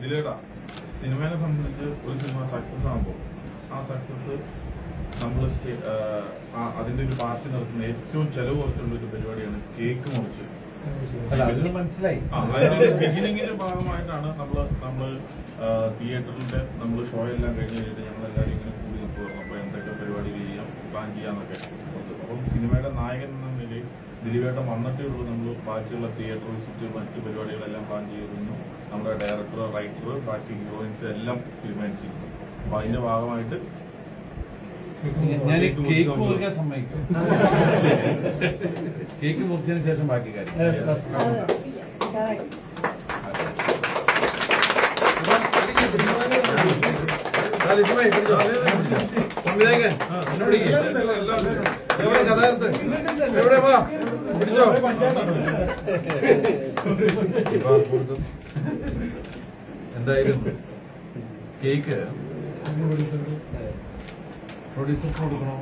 ഇതിലേട്ടാ സിനിമയെ സംബന്ധിച്ച് ഒരു സിനിമ സക്സസ് ആകുമ്പോൾ ആ സക്സസ് നമ്മൾ അതിന്റെ ഒരു പാർട്ടി നടത്തുന്ന ഏറ്റവും ചെലവ് കുറച്ചുള്ള ഒരു പരിപാടിയാണ് കേക്ക് മുറിച്ച്. മനസ്സിലായി. ബിഗിനിങ്ങിന്റെ ഭാഗമായിട്ടാണ് നമ്മള് തിയേറ്ററിന്റെ ഷോ എല്ലാം കഴിഞ്ഞ് കഴിഞ്ഞിട്ട് ഞങ്ങൾ എല്ലാവരും ഇങ്ങനെ കൂടി നിൽക്കുമായിരുന്നു. അപ്പൊ എന്തൊക്കെ പരിപാടികൾ ചെയ്യാം, പ്ലാൻ ചെയ്യാന്നൊക്കെ. അപ്പം സിനിമയുടെ നായകൻ എന്ന നിലയിൽ ദിലീപേട്ടൻ വന്നിട്ടേ ഉള്ളൂ. നമ്മൾ ബാക്കിയുള്ള തിയേറ്റർ വിസിറ്റ് മറ്റു പരിപാടികളെല്ലാം പ്ലാൻ ചെയ്തിരുന്നു. നമ്മുടെ ഡയറക്ടർ, റൈറ്റർ, ബാക്കി ഹീറോയിൻസ് എല്ലാം തീരുമാനിച്ചിരുന്നു. അപ്പൊ അതിന്റെ ഭാഗമായിട്ട് ഞാൻ കേക്ക് മുറിക്കാൻ സമ്മതിക്കും. കേക്ക് മുറിച്ചതിന് ശേഷം ബാക്കി കാര്യം. എന്തായാലും കേക്ക് പ്രൊഡ്യൂസർക്ക് കൊടുക്കണോ?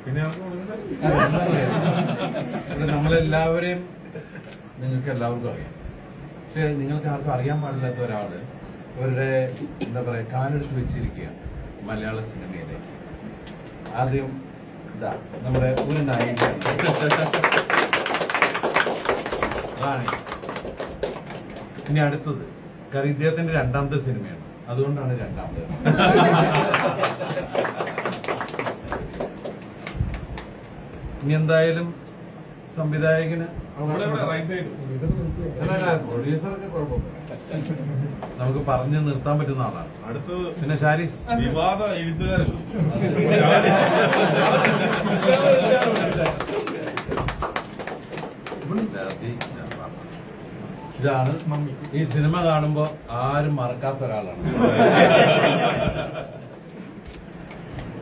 പിന്നെ നമ്മളെല്ലാവരെയും നിങ്ങൾക്ക് എല്ലാവർക്കും അറിയാം. പക്ഷെ നിങ്ങൾക്ക് ആർക്കും അറിയാൻ പാടില്ലാത്ത ഒരാള് അവരുടെ എന്താ പറയാ കാലെടുത്ത് വെച്ചിരിക്കുകയാണ് മലയാള സിനിമയിലേക്ക്. ആദ്യം ഇതാ നമ്മുടെ ഒരു നായികയാണ്. ഇനി അടുത്തത് ഇദ്ദേഹത്തിന്റെ രണ്ടാമത്തെ സിനിമയാണ്, അതുകൊണ്ടാണ് രണ്ടാമത്. ഇനി എന്തായാലും സംവിധായകന് പ്രൊഡ്യൂസർക്ക് കുഴപ്പമില്ല, നമുക്ക് പറഞ്ഞു നിർത്താൻ പറ്റുന്ന ആളാണ്. അടുത്തത് പിന്നെ ഷാരിസ് വിവാദ എഴുത്തുകാരൻ. ഇതാണ് ഈ സിനിമ കാണുമ്പോ ആരും മറക്കാത്ത ഒരാളാണ്.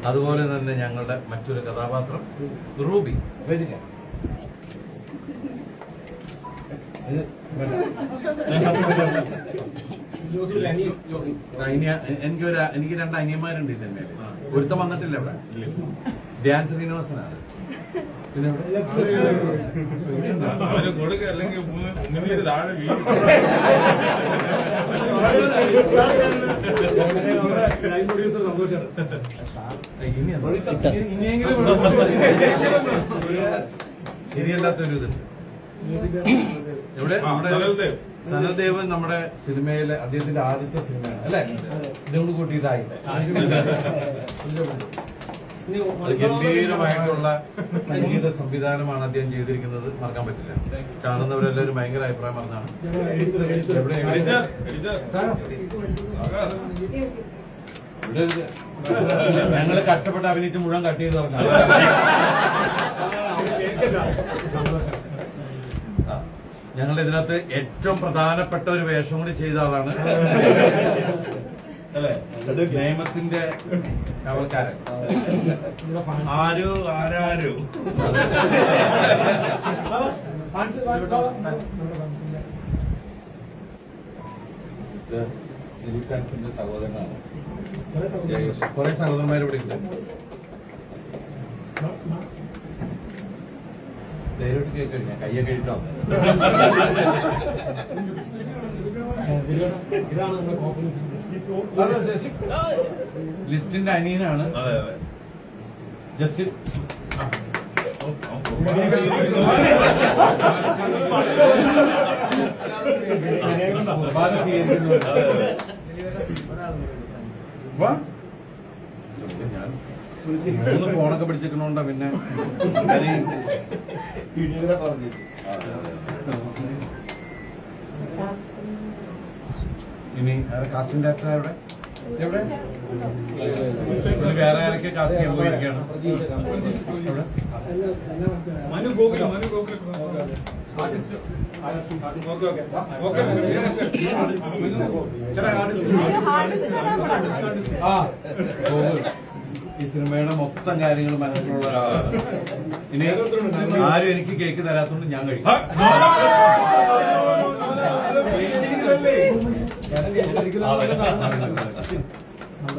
അതുപോലെ തന്നെ ഞങ്ങളുടെ മറ്റൊരു കഥാപാത്രം റൂബി. എനിക്ക് രണ്ട് അനിയന്മാരുണ്ട് ഈ സിനിമയില്. ഒരുത്തം വന്നിട്ടില്ല ഇവിടെ, ധ്യാൻ ശ്രീനിവാസനാണ്. പിന്നെ അവന് കൊടുക്കുക, അല്ലെങ്കിൽ താഴെ വീഴും. ശരിയല്ലാത്തൊരു ഇതുണ്ട്. എവിടെ സനൽദേവ് നമ്മുടെ സിനിമയിലെ അദ്ദേഹത്തിന്റെ ആദ്യത്തെ സിനിമയാണ് അല്ലെ? ഇതുകൊണ്ട് കൂട്ടിയിട്ടായില്ലേ? ഗംഭീരമായിട്ടുള്ള സംഗീത സംവിധാനമാണ് അദ്ദേഹം ചെയ്തിരിക്കുന്നത്, മറക്കാൻ പറ്റില്ല. കാണുന്നവരെല്ലാവരും ഭയങ്കര അഭിപ്രായം പറഞ്ഞാണ്. ഞങ്ങള് കഷ്ടപ്പെട്ട് അഭിനയിച്ച് മുഴുവൻ കട്ട് ചെയ്ത് പറഞ്ഞാൽ ഞങ്ങൾ ഇതിനകത്ത് ഏറ്റവും പ്രധാനപ്പെട്ട ഒരു വേഷം കൂടി ചെയ്ത ആളാണ് അല്ലെ? നിയമത്തിന്റെ കാവൽക്കാരൻ ആരോ ആരാരോ. ദിലീപ് ഫാൻസിന്റെ സഹോദരനാണ്. കുറെ സഹോദരന്മാർ ഇവിടെ ഉണ്ട്. ധൈര്യമായിട്ട് കേൾക്കാം, ഞാൻ കയ്യൊക്കെ എഴുതാം. ലിസ്റ്റിന്റെ അനിയനാണ് ജസ്റ്റ്. ഞാൻ 3 ഫോണൊക്കെ പിടിച്ചിരിക്കണോണ്ടാ. പിന്നെ ഇനി കാസ്റ്റിംഗ് ഡയറക്ടർ എവിടെ? വേറെ ആരൊക്കെ കാസ്റ്റ് ചെയ്യാൻ പോയിരിക്കുകയാണ്? ഈ സിനിമയുടെ മൊത്തം കാര്യങ്ങൾ മനസ്സിലുള്ള ഒരാളാണ്. ഇനി ആരും എനിക്ക് കേക്ക് തരാത്തോണ്ട് ഞാൻ കഴിക്കും.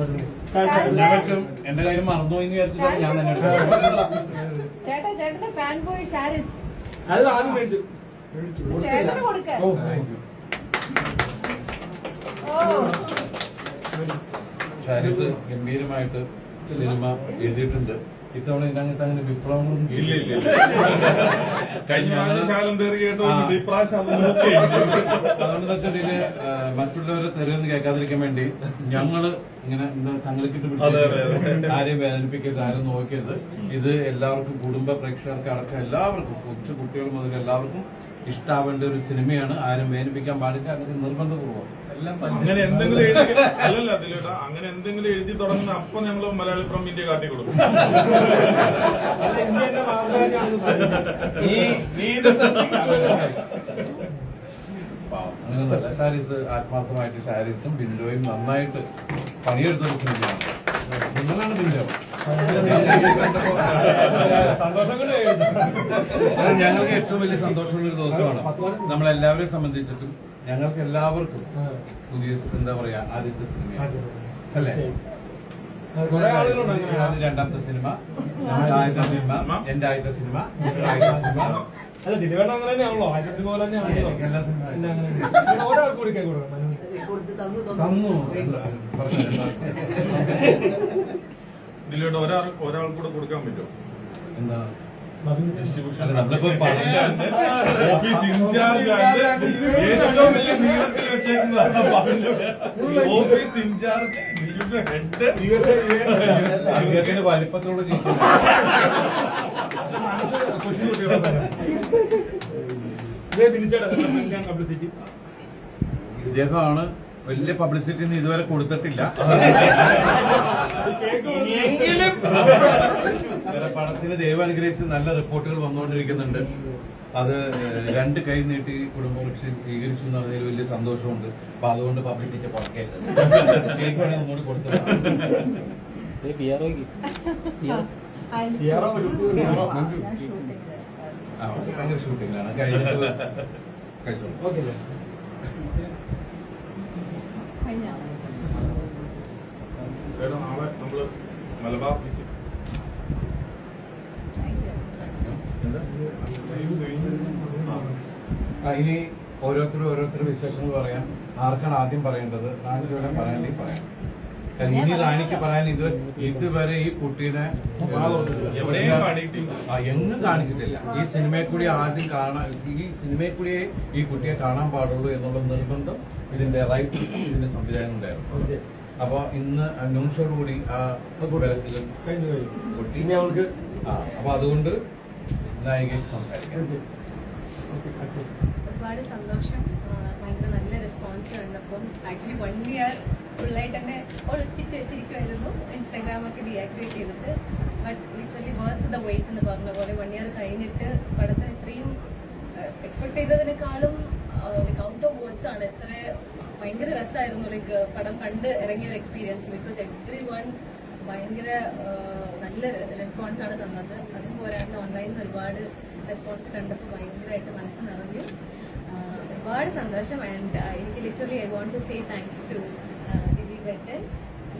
എല്ലാവർക്കും എന്റെ കാര്യം മറന്നുപോയി എന്ന് വിചാരിച്ചിട്ടാണ് ഞാൻ തന്നെ എടുത്തത്. ചേട്ടന്റെ ഫാൻ ബോയ് ഷാരിസ് അത് ആദ്യം മേടിച്ചു. ചേട്ടന് കൊടുക്കാൻ. ഓ താങ്ക് യു. ഷാരിസ് ഗംഭീരമായിട്ട് സിനിമ എഴുതിയിട്ടുണ്ട്. ഇത്തവണ ഇതിനകത്ത് അങ്ങനെ വിപ്ലവങ്ങളും ഇല്ല ഇല്ല ഇല്ല. കഴിഞ്ഞ പ്രാവശ്യം ശാലം തെറി കേട്ടോണ്ട് ഇപ്രാവശ്യം അത് നോക്കി. അതുകൊണ്ടെന്ന് വെച്ചിട്ടുണ്ടെങ്കിൽ മറ്റുള്ളവരെ തെരുവെന്ന് കേൾക്കാതിരിക്കാൻ വേണ്ടി ഞങ്ങള് ഇങ്ങനെ എന്താ തങ്ങളിക്കിട്ട് പിടിച്ച് ആരെയും വേദനിപ്പിക്കരുത്, ആരും നോക്കരുത്. ഇത് എല്ലാവർക്കും, കുടുംബ പ്രേക്ഷകർക്ക് അടക്കം എല്ലാവർക്കും, കൊച്ചു കുട്ടികൾ മുതൽ എല്ലാവർക്കും ഇഷ്ടാവേണ്ട ഒരു സിനിമയാണ്. ആരും വേദനിപ്പിക്കാൻ പാടില്ല. അതിന് നിർബന്ധപൂർവ്വം എല്ലാം അങ്ങനെ എന്തെങ്കിലും എഴുതി അല്ലല്ല അതിലേട്ടാ, അങ്ങനെ എന്തെങ്കിലും എഴുതി തുടങ്ങുന്ന അപ്പൊ ഞങ്ങള് മലയാളി ഫ്രം ഇന്ത്യ കാട്ടി കൊടുക്കും. അത് ഇന്ത്യന്റെ മാതൃരാജ്യമാണെന്ന് പറയുന്നത്. അങ്ങനെയൊന്നുമല്ല. ഷാരിസ് ആത്മാർത്ഥമായിട്ട് ഷാരിസും ബിൻഡോയും നന്നായിട്ട് പണിയെടുത്തൊരു സിനിമയാണ്. നിങ്ങളാണ് ബിൻഡോ. സന്തോഷം കൊണ്ട് അത് ഞങ്ങൾക്ക് ഏറ്റവും വലിയ സന്തോഷമുള്ള ഒരു ദിവസമാണ്. നമ്മളെല്ലാവരെയും സംബന്ധിച്ചിട്ടും ഞങ്ങൾക്ക് എല്ലാവർക്കും പുതിയ എന്താ പറയാ ആദ്യത്തെ സിനിമയാണ് അല്ലേ? കുറെ ആളുകളുണ്ട് അങ്ങനെ. ഞാൻ രണ്ടാമത്തെ സിനിമ, ഞങ്ങളുടെ ആദ്യത്തെ സിനിമ, എന്റെ ആദ്യത്തെ സിനിമ, നിങ്ങളുടെ ആദ്യത്തെ സിനിമ. അല്ല ദിലീപേട്ടൻ അങ്ങനെ തന്നെയാണല്ലോ, ആദ്യത്തെ സിനിമ പോലെ തന്നെയാണല്ലോ. എനിക്ക് എല്ലാ സിനിമ പിന്നെ അങ്ങനെ പിന്നെ ഒരാൾക്ക് കൂടി കൈ കൊടുക്കണം. തന്നു. ഇതിലോട്ട് ഒരാൾ കൂടെ കൊടുക്കാൻ പറ്റുമോ? എന്താ ഡിസ്ട്രിബ്യൂഷൻ അല്ല, നമ്മളിപ്പോ പറഞ്ഞ ഓഫീസ് ഇൻചാർജ് ഏറ്റവും വലിയ ജീവിതത്തിൽ വെച്ചേക്കുന്നതാണ് ഓഫീസ് ഇൻചാർജ് അദ്ദേഹത്തിന്റെ വലിപ്പത്തോട് കൊച്ചു കുട്ടികളെ തന്നെ ഇതേ തിരിച്ചേട്ടാ പബ്ലിസിറ്റി. ഇദ്ദേഹമാണ് വലിയ പബ്ലിസിറ്റി ഒന്നും ഇതുവരെ കൊടുത്തിട്ടില്ല. പടത്തിന് ദൈവം അനുഗ്രഹിച്ച് നല്ല റിപ്പോർട്ടുകൾ വന്നുകൊണ്ടിരിക്കുന്നുണ്ട്. അത് രണ്ട് കൈ നീട്ടി കുടുംബപക്ഷം സ്വീകരിച്ചു എന്ന് പറഞ്ഞതിൽ വലിയ സന്തോഷമുണ്ട്. അപ്പൊ അതുകൊണ്ട് പബ്ലിസിറ്റി പുറക്കേറ്റത് കേക്ക് വേണമെങ്കിൽ ഒന്നുകൂടി കൊടുത്തത്. ഭയങ്കര ഷൂട്ടിംഗാണ് കഴിഞ്ഞിട്ട് കഴിച്ചോളൂ. ഓക്കെ നാളെ നമ്മള് മലബാർ ഇനി ഓരോരുത്തരും വിശേഷങ്ങൾ പറയാം. ആർക്കാണ് ആദ്യം പറയേണ്ടത്? റാണിക്ക് വേണം പറയണ്ടെങ്കിൽ പറയാം. ഇനി റാണിക്ക് പറയാൻ ഇതുവരെ ഈ കുട്ടീനെ എവിടെയും കാണിയിട്ടില്ല. എങ്ങും കാണിച്ചിട്ടില്ല. ഈ സിനിമയെ കൂടി ആദ്യം കാണാൻ, ഈ സിനിമയെ കൂടിയേ ഈ കുട്ടിയെ കാണാൻ പാടുള്ളൂ എന്നുള്ള നിർബന്ധം ഇതിന്റെ റൈറ്റ് ഇതിന്റെ സംവിധാനം ഉണ്ടായിരുന്നു. അപ്പൊ ഇന്ന് അന്വേഷണോടുകൂടി ആ വിലക്കുകൾ കുട്ടി ഇനി അവൾക്ക് അപ്പൊ അതുകൊണ്ട് നായികയ്ക്ക് സംസാരിക്കാം. ഒരുപാട് സന്തോഷം. ഭയങ്കര നല്ല റെസ്പോൺസ് കണ്ടപ്പം ആക്ച്വലി 1 year ഫുള്ളായിട്ട് തന്നെ ഒളിപ്പിച്ച് വെച്ചിരിക്കുമായിരുന്നു. ഇൻസ്റ്റാഗ്രാമൊക്കെ ഡീആക്ടിവേറ്റ് ചെയ്തിട്ട്. But literally worth the wait എന്ന് പറഞ്ഞ പോലെ 1 year കഴിഞ്ഞിട്ട് പടത്തിന് ഇത്രയും എക്സ്പെക്ട് ചെയ്തതിനേക്കാളും ഔട്ട് ഓഫ് വേർഡ്സ് ആണ്. എത്ര ഭയങ്കര രസമായിരുന്നു ലൈക്ക് പടം കണ്ട് ഇറങ്ങിയ ഒരു എക്സ്പീരിയൻസ്. ബിക്കോസ് എവ്രി വൺ ഭയങ്കര നല്ല റെസ്പോൺസ് ആണ് തന്നത്. അതും പോരാണ്ട് ഓൺലൈനിൽ നിന്ന് ഒരുപാട് റെസ്പോൺസ് കണ്ടപ്പോൾ ഭയങ്കരമായിട്ട് മനസ്സ് നിറഞ്ഞു. ഒരുപാട് സന്തോഷം. ആൻഡ് എനിക്ക് literally I want to say thanks to ദിലീപേട്ടൻ.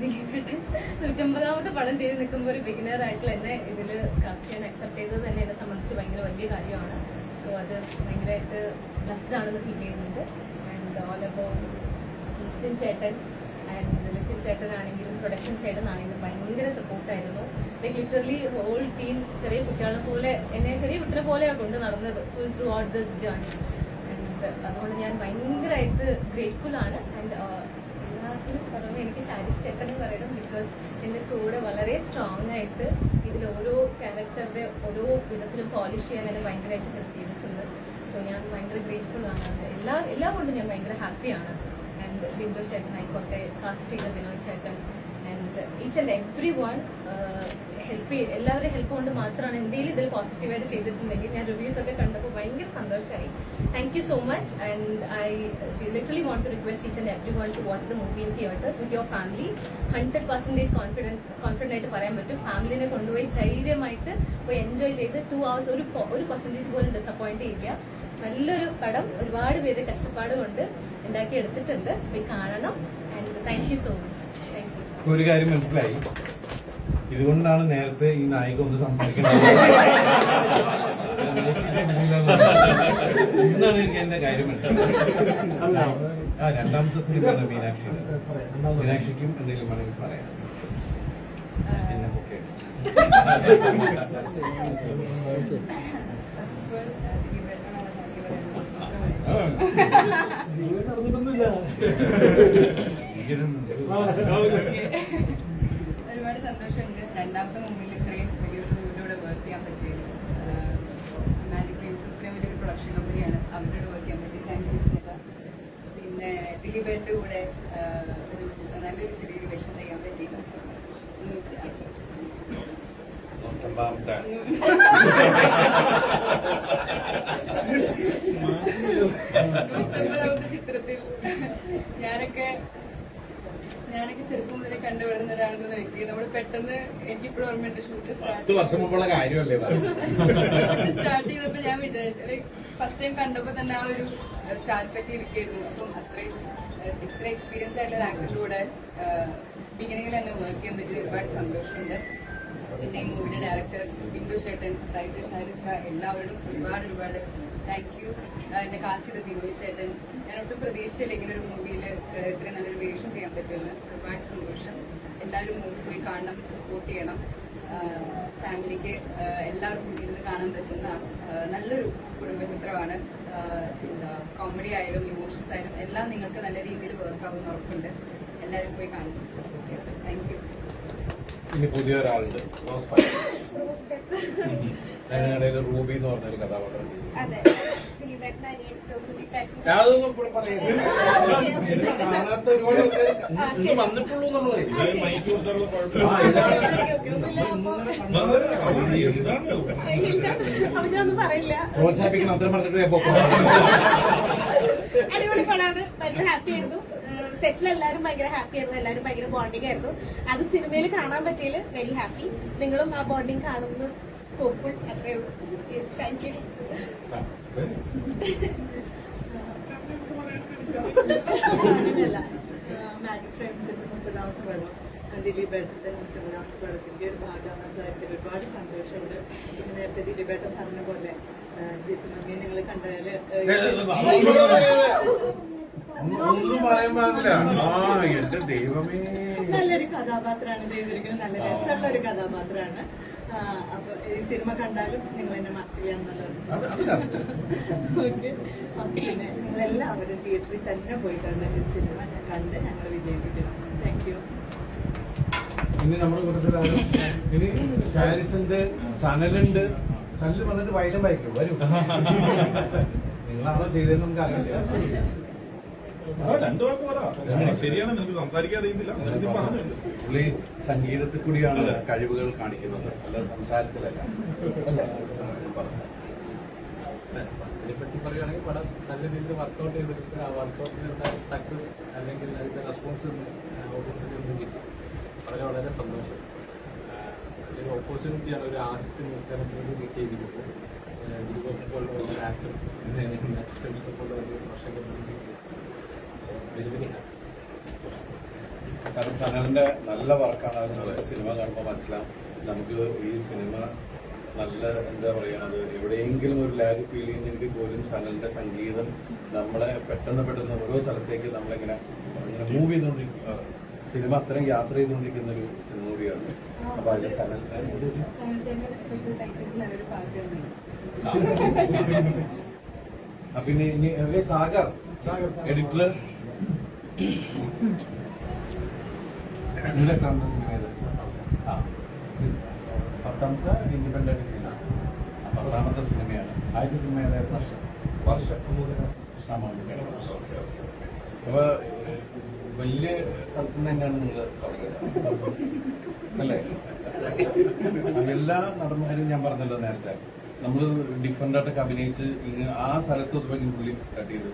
150ാമത്തെ പടം ചെയ്ത് നിൽക്കുമ്പോൾ ഒരു ബിഗിനർ ആയിട്ടുള്ള എന്നെ ഇതിൽ കാസ്റ്റ് ചെയ്യാൻ അക്സെപ്റ്റ് ചെയ്തത് തന്നെ എന്നെ സംബന്ധിച്ച് ഭയങ്കര വലിയ കാര്യമാണ്. സോ അത് ഭയങ്കരമായിട്ട് ബ്ലസ്ഡ് ആണെന്ന് ഫീൽ ചെയ്യുന്നുണ്ട്. ആൻഡ് ഓൾ അബൌട്ട് ലിസ്റ്റിൻ ചേട്ടൻ ആൻഡ് ലിസ്റ്റിൻ ചേട്ടനാണെങ്കിലും പ്രൊഡക്ഷൻ സൈഡിൽ ഭയങ്കര സപ്പോർട്ടായിരുന്നു. ലൈക്ക് ലിറ്ററലി ഹോൾ ടീം ചെറിയ കുട്ടികളെ പോലെ എന്നെ ചെറിയ കുട്ടിയെ പോലെയാണ് കൊണ്ട് നടന്നത് full through out this journey. And അതുകൊണ്ട് ഞാൻ ഭയങ്കരമായിട്ട് ഗ്രേറ്റ്ഫുൾ ആണ്. ആൻഡ് എല്ലാത്തിനും പുറമെ എനിക്ക് ഷാരിസ് ചേട്ടനും പറയണം. ബിക്കോസ് എൻ്റെ കൂടെ വളരെ സ്ട്രോങ് ആയിട്ട് ഇതിൽ ഓരോ ക്യാരക്ടറുടെ ഓരോ വിധത്തിലും പോളിഷ് ചെയ്യാൻ എന്നെ ഭയങ്കരമായിട്ട് ഹെൽപ്പ് ചെയ്തിട്ടുണ്ട്. സോ ഞാൻ ഭയങ്കര ഗ്രേറ്റ്ഫുൾ ആണ്. എല്ലാം കൊണ്ടും ഞാൻ ഭയങ്കര ഹാപ്പിയാണ്. ആൻഡ് ബിന്ദു ചേട്ടൻ ആയിക്കോട്ടെ, കാസ്റ്റ് ചെയ്ത ബിനോയ് ചേട്ടൻ and each and every one എല്ലാവരുടെയും ഹെൽപ്പ് കൊണ്ട് മാത്രമാണ് എന്തെങ്കിലും ഇതിൽ പോസിറ്റീവായിട്ട് ചെയ്തിട്ടുണ്ടെങ്കിൽ. ഞാൻ റിവ്യൂസ് ഒക്കെ കണ്ടപ്പോൾ ഭയങ്കര സന്തോഷമായി. Thank you so much. And I literally want to request each and every one to watch the movie in theatres with your family. 100% confident ആയിട്ട് പറയാൻ പറ്റും. ഫാമിലിനെ കൊണ്ടുപോയി ധൈര്യമായിട്ട് പോയി എൻജോയ് ചെയ്ത് 2 hours ഒരു % പോലും ഡിസപ്പോയിന്റ് ചെയ്യില്ല. നല്ലൊരു പടം ഒരുപാട് പേര് കഷ്ടപ്പാട് കൊണ്ട് ഉണ്ടാക്കി എടുത്തിട്ടുണ്ട്. പോയി കാണണം. And thank you so much. Thank you. ഒരു കാര്യം മനസ്സിലായി, ഇതുകൊണ്ടാണ് നേരത്തെ ഈ നായിക ഒന്ന് സംസാരിക്കുന്നത്. ഇന്നാണ് എനിക്ക് എന്റെ കാര്യം മനസ്സിലായത്. ആ രണ്ടാമത്തെ സിനിമയാണ് മീനാക്ഷി. മീനാക്ഷിക്കും എന്തെങ്കിലും വേണമെങ്കിൽ പറയാം. എന്നെ പൊക്കെ ഒരുപാട് സന്തോഷമുണ്ട് രണ്ടാമത്തെ മുമ്പിൽ ഇത്രയും വലിയൊരു മൂവിലൂടെ വർക്ക് ചെയ്യാൻ പറ്റിയത്. മാജിക് ഫിലിംസ് ഇത്രയും വലിയൊരു പ്രൊഡക്ഷൻ കമ്പനിയാണ്, അവരോട് വർക്ക് ചെയ്യാൻ പറ്റി. Thank you Smitha. പിന്നെ ദിലീപേട്ടൻ്റെ കൂടെ ഒരു നല്ലൊരു ചെറിയൊരു വേഷം ചെയ്യാൻ പറ്റി. ചിത്രത്തിൽ ഞാനൊക്കെ ചെറുപ്പം മുതലേ കണ്ടുവരുന്ന ഒരാളെന്ന വ്യക്തി നമ്മൾ പെട്ടെന്ന് എനിക്കിപ്പോഴും ഓർമ്മയുണ്ട് ഷൂട്ട് 10 വർഷം മുമ്പുള്ള കാര്യമല്ലേ സ്റ്റാർട്ട് ചെയ്തപ്പോ ഞാൻ വിചാരിച്ചു ഫസ്റ്റ് ടൈം കണ്ടപ്പോ തന്നെ ആ ഒരു സ്റ്റാർട്ടൊക്കെ ഇരിക്കുന്നു. അപ്പം ഇത്ര എക്സ്പീരിയൻസ് ആയിട്ടുള്ള ആക്ടറിന്റെ കൂടെ ബിഗിനിങ്ങിൽ തന്നെ വർക്ക് ചെയ്യാൻ പറ്റിയ ഒരുപാട് സന്തോഷമുണ്ട്. പിന്നെ ഈ മൂവിയുടെ ഡയറക്ടർ ബിന്ദു ചേട്ടൻ, റൈറ്റർ ഷാരിസ്, എല്ലാവരോടും ഒരുപാട് താങ്ക് യു. എന്നെ കാസ്റ്റ് ചെയ്ത ബിനോയ് ചേട്ടൻ, ഞാൻ ഒട്ടും പ്രതീക്ഷിച്ചില്ല ഇങ്ങനെ ഒരു മൂവിയിൽ ഇത്രയും നല്ലൊരു വേഷം ചെയ്യാൻ പറ്റുമെന്ന്. ഒരുപാട് സന്തോഷം. എല്ലാവരും മൂവി പോയി കാണണം, സപ്പോർട്ട് ചെയ്യണം. ഫാമിലിക്ക് എല്ലാവർക്കും ഇരുന്ന് കാണാൻ പറ്റുന്ന നല്ലൊരു കുടുംബ ചിത്രമാണ്. കോമഡി ആയാലും ഇമോഷൻസ് ആയാലും എല്ലാം നിങ്ങൾക്ക് നല്ല രീതിയിൽ വർക്ക് ആവുമെന്ന് ഉറപ്പുണ്ട്. എല്ലാവരും പോയി കാണണം, സപ്പോർട്ട് ചെയ്യണം. Thank you. ഇനി പുതിയ ഒരാളുണ്ട്, ഞങ്ങളുടെ റൂബി എന്ന് പറഞ്ഞൊരു കഥാപാത്രം. അതൊന്നും ഇവിടെ പറയുന്നത് കാണാത്ത ഒരുപാട് ആൾക്കാർ വന്നിട്ടുള്ളൂ എന്നുള്ളത്. മൈക്ക് കൊടുത്തുള്ള പ്രോത്സാഹിപ്പിക്കണം, അത്ര പറഞ്ഞിട്ട് പോക്കാം. അടിപൊളി പടമാണ്, ഭയങ്കര ഹാപ്പി ആയിരുന്നു. സെറ്റിൽ എല്ലാവരും ഭയങ്കര ഹാപ്പി ആയിരുന്നു, എല്ലാവരും ഭയങ്കര ബോണ്ടിങ് ആയിരുന്നു. അത് സിനിമയിൽ കാണാൻ പറ്റിയതിൽ വെരി ഹാപ്പി. നിങ്ങളും ആ ബോണ്ടിങ് കാണുന്നു ഹോപ്പ്ഫുൾ. അത്രേ ഉള്ളൂ. Thank you. അങ്ങനെയല്ല, മാജിക് ഫ്രണ്ട്സിന്റെ 30ാമത്തെ പടം, ദിലീപേട്ടന്റെ 30ാമത്തെ പടത്തിന്റെ ഒരു ഭാഗമാകാൻ സാധിച്ചതിൽ ഒരുപാട് സന്തോഷമുണ്ട്. പിന്നെ നേരത്തെ ദിലീപേട്ടൻ പറഞ്ഞ പോലെ ജിസി മമ്മിയെ നിങ്ങൾ കണ്ടാല് ഒന്നും പറയാൻ പാടില്ല. ആ എന്റെ ദൈവമേ, നല്ലൊരു കഥാപാത്രമാണ് ചെയ്തിരിക്കുന്നത്, നല്ല രസമുള്ള ഒരു കഥാപാത്രമാണ്. അപ്പൊ ഈ സിനിമ കണ്ടാലും നിങ്ങൾ എന്നെ മറക്കില്ലാന്നുള്ളത്. ഓക്കെ, പിന്നെ നിങ്ങളെല്ലാവരും തിയേറ്ററിൽ തന്നെ പോയി കണ്ട ഈ സിനിമ കണ്ട് ഞങ്ങൾ വിജയിപ്പിക്കണം. Thank you. ഇനി നമ്മുടെ കൂട്ടത്തിലാണ് ഇനി ഷാരിസുണ്ട്, സനലുണ്ട്. സനല് വന്നിട്ട് വൈകം വായിക്കും വരും. നിങ്ങളാണോ ചെയ്തതെന്ന് നമുക്ക് അറിയില്ല. രണ്ടു വാക്ക് പറ. ശരിയാണ്, നിനക്ക് സംസാരിക്കാൻ അറിയുന്നില്ല. പുള്ളി സംഗീതത്തിൽ കൂടിയാണ് കഴിവുകൾ കാണിക്കുന്നത്, അല്ലാതെ സംസാരത്തിലല്ല. ഇതിനെപ്പറ്റി പറയുകയാണെങ്കിൽ പടം നല്ല രീതിയിൽ വർക്കൗട്ട് ചെയ്തിട്ട് ആ വർക്കൗട്ടിനുള്ള സക്സസ് അല്ലെങ്കിൽ അതിന്റെ റെസ്പോൺസ് ഓഡിയൻസിന് ഒന്നും കിട്ടി. വളരെ സന്തോഷം. ഒരു ഓപ്പർച്യൂണിറ്റിയാണ് ഒരു ആദ്യത്തെ ന്യൂസ് കിട്ടിയിരിക്കുന്നത്. ദിലീപേട്ടനുള്ള ഒരു ആക്ടർ നെക്സ്റ്റ് ഒരു വർഷം വെരി വെരി ഹാപ്പി. കാരണം സനലിന്റെ നല്ല വർക്കാണ് അത് സിനിമ കാണുമ്പോൾ മനസ്സിലാവും. നമുക്ക് ഈ സിനിമ നല്ല എന്താ പറയണത്, എവിടെയെങ്കിലും ഒരു ലാഗ് ഫീൽ ചെയ്യുന്നെങ്കിൽ പോലും സനലിന്റെ സംഗീതം നമ്മളെ പെട്ടെന്ന് ഓരോ സ്ഥലത്തേക്ക് നമ്മളിങ്ങനെ മൂവ് ചെയ്തുകൊണ്ടിരിക്കും. സിനിമ അത്രയും യാത്ര ചെയ്തുകൊണ്ടിരിക്കുന്ന ഒരു സിനിമ കൂടിയാണ്. അപ്പൊ അതിന്റെ സനൽ പിന്നെ ഇനി സാഗർ എഡിറ്റർ എത്രാമത്തെ സിനിമ ഇത്? 10ാമത്തെ ഇൻഡിപെൻഡന്റ് സിനിമ, 10ാമത്തെ സിനിമയാണ്. ആദ്യത്തെ സിനിമ ഏതായിരുന്നു? വർഷം. അപ്പൊ വലിയ സ്ഥലത്തു നിന്ന് തന്നെയാണ് നിങ്ങൾ തുടങ്ങിയത് അല്ലേ? എല്ലാ നടന്മാരും ഞാൻ പറഞ്ഞല്ലോ നേരത്തെ, നമ്മൾ ഡിഫറെന്റ് ആയിട്ടൊക്കെ അഭിനയിച്ച് ആ സ്ഥലത്ത് പുള്ളി കട്ട് ചെയ്ത്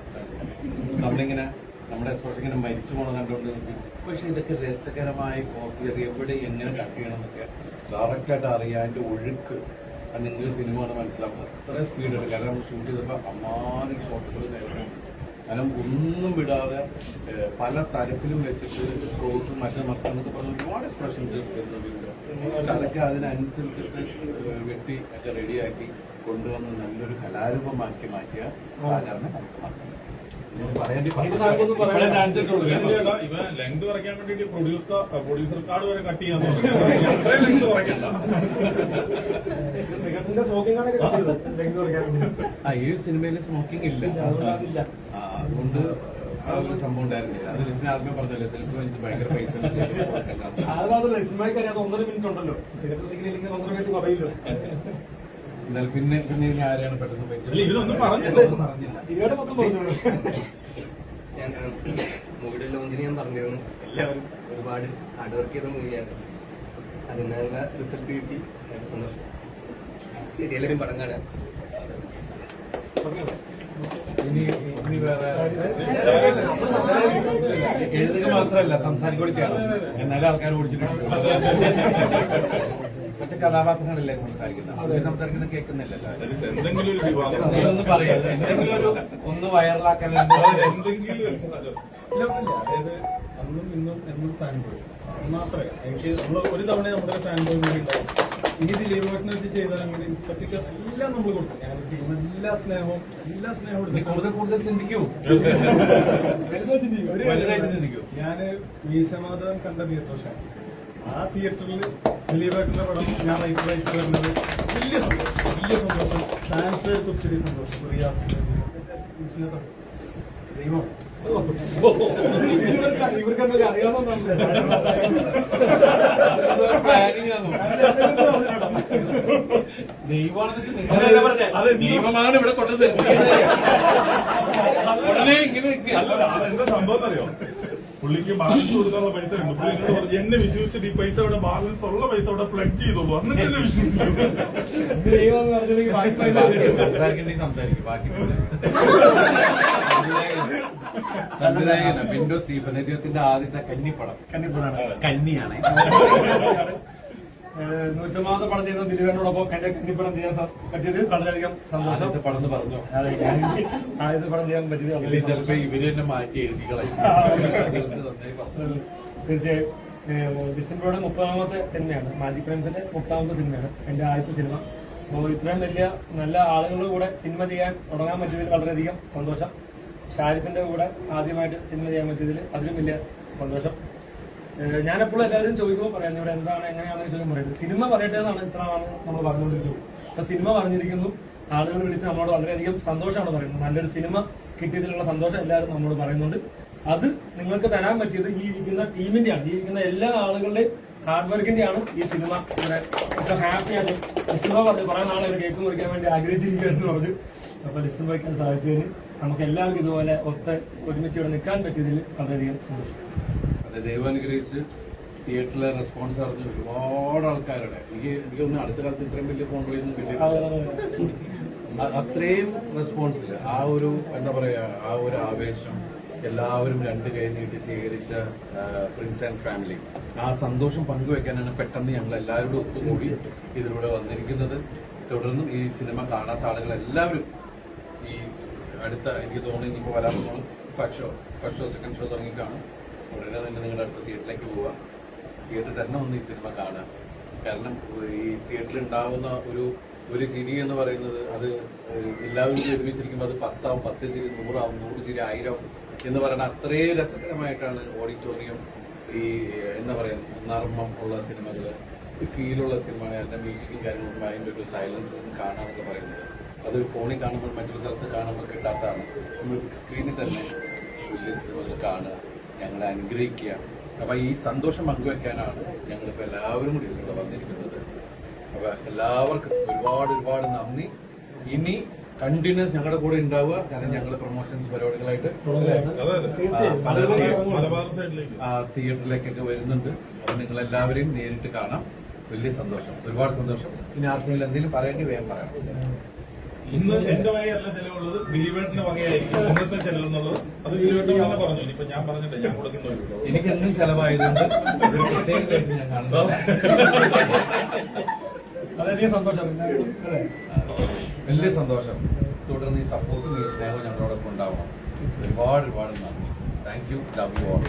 നമ്മളിങ്ങനെ നമ്മുടെ എക്സ്പ്രഷൻ ഇങ്ങനെ മരിച്ചു പോകണം കണ്ടുകൊണ്ട് നിൽക്കും. പക്ഷെ ഇതൊക്കെ രസകരമായി കോപ്പി ചെയ്ത് എവിടെ എങ്ങനെ കട്ട് ചെയ്യണം എന്നൊക്കെ കറക്റ്റായിട്ട് അറിയാം. അതിൻ്റെ ഒഴുക്ക് അത് നിങ്ങൾ സിനിമ ആണ് മനസ്സിലാക്കുന്നത്. അത്രയും സ്പീഡായിട്ട്. കാരണം നമ്മൾ ഷൂട്ട് ചെയ്തപ്പോൾ അമ്മാതിരി ഷോട്ടുകൾ കയറും. കാരണം ഒന്നും വിടാതെ പല തരത്തിലും വെച്ചിട്ട് സോസും മറ്റൊക്കെ പറഞ്ഞ ഒരുപാട് എക്സ്പ്രഷൻസ് വരുന്നുണ്ട്. അതൊക്കെ അതിനനുസരിച്ചിട്ട് വെട്ടി ഒക്കെ റെഡിയാക്കി കൊണ്ടുവന്ന് നല്ലൊരു കലാരൂപമാക്കി മാറ്റിയ സാധാരണ നമുക്ക് മാറ്റാം. ഇവൻ ലെങ്ത് കുറയ്ക്കാൻ വേണ്ടിട്ട് പ്രൊഡ്യൂസർ കാർഡ് വരെ കട്ട് ചെയ്യാൻ കുറയ്ക്കണ്ട. ഈ സിനിമയിൽ സ്മോക്കിംഗ് ഇല്ല, അതുകൊണ്ട് ആ ഒരു സംഭവം ഉണ്ടായിരുന്നില്ല. അത് ലിസ്റ്റിന് ആദ്യമേ പറഞ്ഞല്ലോ, സിൽക്ക് വെച്ച് ഭയങ്കര പൈസ സിനിമയ്ക്ക് അറിയാതെ 1.5 മിനിറ്റ് ഉണ്ടല്ലോ, സിനിമ 1.5 മിനിറ്റ് പറയില്ലോ. എന്നാൽ പിന്നെ ഇനി ആരെയാണ് പെട്ടെന്ന് പറ്റും? ഇതൊന്നും പറഞ്ഞില്ല. ഇവരുടെ മൊത്തം പറഞ്ഞോളൂ. ഞാൻ മൂവിയുടെ ലോഞ്ചിന് ഞാൻ പറഞ്ഞിരുന്നു, എല്ലാവരും ഒരുപാട് ഹാർഡ് വർക്ക് ചെയ്ത മൂവിയാണ്. അതിനുള്ള റിസൾട്ട് കിട്ടി, അതിന് സന്തോഷം. ശരി, എല്ലാവരും പടം കാണാൻ. ഇനി വേറെ എഴുതുക മാത്രമല്ല, സംസാരിക്കൂടി ചെയ്യണം, എന്നാലും ആൾക്കാർ ഓടിച്ചിട്ടുണ്ട്. മറ്റു കഥാപാത്രങ്ങളല്ലേ സംസാരിക്കുന്നത്, അവർ സംസാരിക്കുന്നത് കേൾക്കുന്നില്ലല്ലോ. എന്തെങ്കിലും ഒരു വിവാദം, നീയൊന്നും പറയല്ല, എന്തെങ്കിലും ഒരു ഒന്ന് വൈറലാക്കാൻ എന്തെങ്കിലും അതായത് അന്നും ഇന്നും എന്നും ഫാൻ ബോയ് മാത്രമേ എനിക്ക് നമ്മൾ ഒരു തവണ നമ്മുടെ ഫാൻ ബോയ് കൂടി ഉണ്ടാവും. ഇനി ദിലീപ് ഭട്ടിനെ വെച്ച് ചെയ്താൽ ഇപ്പത്തേക്ക് എല്ലാം നമ്മൾ കൊടുക്കും. ഞങ്ങളുടെ ടീം എല്ലാ സ്നേഹവും കൂടുതൽ ചിന്തിക്കൂ, വലുതായിട്ട് ചിന്തിക്കൂ. ഞാൻ മീശമാധവൻ കണ്ട തിയേറ്റർ, ആ തിയേറ്ററിൽ ദിലീപ് ഭട്ടിന്റെ പടം ഞാൻ റൈറ്റ് വരുന്നത് വലിയ സന്തോഷം. ഫാൻസുകാർക്ക് ഒത്തിരി സന്തോഷം. റിയാസ് ദൈവം ഇവർക്കെന്തൊക്കെ അറിയാവുന്നതാണ്. ദൈവമാണ് ഇവിടെ കൊണ്ടത്. ഉടനെ ഇങ്ങനെ എന്താ സംഭവം അറിയോ, പുള്ളിക്ക് ബാലൻസ് കൊടുക്കാനുള്ള പൈസ ഉണ്ട്. പുള്ളി എന്നോട് പറഞ്ഞു, എന്നെ വിശ്വസിച്ചിട്ട് ഈ പൈസ ഇവിടെ ബാലൻസ് ഉള്ള പൈസ ഇവിടെ പ്ലഡ് ചെയ്തോളൂ, എന്നിട്ട് എന്നെ വിശ്വസിക്കും. ദൈവം പറഞ്ഞില്ലെങ്കിൽ സംസാരിക്കണ്ടെങ്കിൽ സംസാരിക്കും, ബാക്കി സംവിധായകന ബിൻഡോ സ്റ്റീഫൻ അദ്ദേഹത്തിന്റെ ആദ്യത്തെ കന്നിപ്പടം കന്നിയാണ്. 150 പടം ചെയ്യുന്ന ദിലീപനോടൊപ്പം എന്റെ കന്നിപ്പടം ചെയ്യാൻ പറ്റിയത് വളരെയധികം സന്തോഷം. ആദ്യത്തെ പടം പറഞ്ഞു, ആദ്യത്തെ പടം ചെയ്യാൻ പറ്റിയത് വളരെ ചിലപ്പോ ഇവര് തന്നെ മാറ്റി എഴുതികളായി. തീർച്ചയായും ഡിസംബറുടെ 30ാമത്തെ സിനിമയാണ്, മാജിക് ഫ്രണ്ട്സിന്റെ 30ാമത്തെ സിനിമയാണ്, എന്റെ ആദ്യത്തെ സിനിമ. അപ്പോൾ ഇത്രയും വലിയ നല്ല ആളുകളുടെ കൂടെ സിനിമ ചെയ്യാൻ തുടങ്ങാൻ പറ്റിയതിൽ വളരെയധികം സന്തോഷം. ഷാരിസിന്റെ കൂടെ ആദ്യമായിട്ട് സിനിമ ചെയ്യാൻ പറ്റിയതിൽ അതിലും വലിയ സന്തോഷം. ഞാനെപ്പോഴും എല്ലാവരും ചോദിക്കുമ്പോൾ പറയാം, ഇവിടെ എന്താണ് എങ്ങനെയാണെന്ന് ചോദിക്കാൻ പറയുന്നത്. സിനിമ പറയട്ടെ എന്നാണ് ഇത്രയാണ് നമ്മൾ പറഞ്ഞുകൊണ്ടിരിക്കുന്നത്. അപ്പൊ സിനിമ പറഞ്ഞിരിക്കുന്നു, ആളുകൾ വിളിച്ച് നമ്മളോട് വളരെയധികം സന്തോഷമാണ് പറയുന്നത്. നല്ലൊരു സിനിമ കിട്ടിയതിലുള്ള സന്തോഷം എല്ലാവരും നമ്മളോട് പറയുന്നുണ്ട്. അത് നിങ്ങൾക്ക് തരാൻ പറ്റിയത് ഈ ഇരിക്കുന്ന ടീമിന്റെയാണ്, ഈ ഇരിക്കുന്ന എല്ലാ ആളുകളുടെയും ഹാർഡ് വർക്കിന്റെയാണ് ഈ സിനിമ ഇവിടെ ഒക്കെ ഹാപ്പിയാണ്. ലിസ്റ്റിനോ പറഞ്ഞു കുറെ നാളെ ഒരു കേക്ക് മുറിക്കാൻ വേണ്ടി ആഗ്രഹിച്ചിരിക്കുകയെന്ന് പറഞ്ഞു. അപ്പൊ ലിസ്റ്റിന് വയ്ക്കാൻ സാധിച്ചതിന് നമുക്ക് എല്ലാവർക്കും ഇതുപോലെ ഒരുമിച്ച് ഇവിടെ നിൽക്കാൻ പറ്റിയതിൽ വളരെയധികം സന്തോഷം. അത് ദൈവം അനുഗ്രഹിച്ച് തിയേറ്ററിലെ റെസ്പോൺസ് അറിഞ്ഞ് ഒരുപാട് ആൾക്കാരുടെ എനിക്കൊന്നും അടുത്ത കാലത്ത് ഇത്രയും വലിയ ഫോൺ വിളിയൊന്നും കിട്ടിയിട്ടില്ല. അത്രയും റെസ്പോൺസിൽ ആ ഒരു എന്താ പറയാ, ആ ഒരു ആവേശം എല്ലാവരും രണ്ട് കൈ നീട്ടി സ്വീകരിച്ച പ്രിൻസ് ആൻഡ് ഫാമിലി, ആ സന്തോഷം പങ്കുവെക്കാനാണ് പെട്ടെന്ന് ഞങ്ങൾ എല്ലാവരോടും ഒത്തുകൂടി ഇതിലൂടെ വന്നിരിക്കുന്നത്. തുടർന്നും ഈ സിനിമ കാണാത്ത ആളുകൾ എല്ലാവരും ഈ അടുത്ത, എനിക്ക് തോന്നുന്നു ഇനിയിപ്പോൾ വരാൻ പോകുന്നു ഫസ്റ്റ് ഷോ സെക്കൻഡ് ഷോ തുടങ്ങി കാണും. ഉടനെ തന്നെ നിങ്ങളുടെ അടുത്ത തിയേറ്ററിലേക്ക് പോവുക, തിയേറ്ററിൽ തന്നെ ഒന്ന് ഈ സിനിമ കാണുക. കാരണം ഈ തിയേറ്ററിൽ ഉണ്ടാവുന്ന ഒരു ചിരി എന്ന് പറയുന്നത് അത് എല്ലാവരും ഒരുമിച്ചിരിക്കുമ്പോൾ അത് 10 ആവും, 10 ചിരി 100 ആവും, 100 ചിരി 1000 ആവും എന്ന് പറയുന്നത് അത്രയും രസകരമായിട്ടാണ് ഓഡിറ്റോറിയം ഈ എന്താ പറയുക നർമ്മം ഉള്ള സിനിമകൾ, ഫീലുള്ള സിനിമയാണ്. അതിൻ്റെ മ്യൂസിക്കും കാര്യങ്ങളും അതിൻ്റെ ഒരു സൈലൻസ് കാണാനൊക്കെ പറയുന്നത് അതൊരു ഫോണിൽ കാണുമ്പോൾ മറ്റൊരു സ്ഥലത്ത് കാണുമ്പോൾ കിട്ടാത്തതാണ്. നമ്മൾ ബിഗ് സ്ക്രീനിൽ തന്നെ വലിയ സിനിമകൾ കാണുക, ഞങ്ങളെ അനുഗ്രഹിക്കുക. അപ്പം ഈ സന്തോഷം പങ്കുവെക്കാനാണ് ഞങ്ങളിപ്പോൾ എല്ലാവരും കൂടി ഇതിലൂടെ വന്നിരിക്കുന്നത്. അപ്പം എല്ലാവർക്കും ഒരുപാട് നന്ദി. ഇനി കണ്ടിന്യൂസ് ഞങ്ങളുടെ കൂടെ ഉണ്ടാവുക, കാരണം ഞങ്ങൾ പ്രൊമോഷൻസ് പരിപാടികളായിട്ട് തിയേറ്ററിലേക്കൊക്കെ വരുന്നുണ്ട്. അപ്പം നിങ്ങളെല്ലാവരെയും നേരിട്ട് കാണാം. വലിയ സന്തോഷം, ഒരുപാട് സന്തോഷം. ഇനി ആർക്കെങ്കിലും എന്തെങ്കിലും പറയേണ്ടി വേഗം പറയാം. ഇന്ന് എന്റെ വകയല്ല ചെലവുള്ളത്, ദിലീപേട്ടന്റെ വകയായിരിക്കും ഇന്നത്തെ ചെലവെന്നുള്ളത്. അത് ദിലീപേട്ടൻ തന്നെ പറഞ്ഞു, ഇനിയിപ്പോ ഞാൻ പറഞ്ഞില്ല, ഞാൻ കൊടുക്കുന്നു. എനിക്ക് എന്നും ചെലവായതുകൊണ്ട് ഒരു പ്രത്യേകതയായിട്ട് ഞാൻ കാണുന്നു. വളരെയധികം സന്തോഷം, വലിയ സന്തോഷം. തുടർന്ന് ഈ സപ്പോർട്ടും ഈ സ്നേഹവും ഞങ്ങളോടൊപ്പം ഉണ്ടാവണം. ഒരുപാട് നന്ദി. Thank you. Love you all.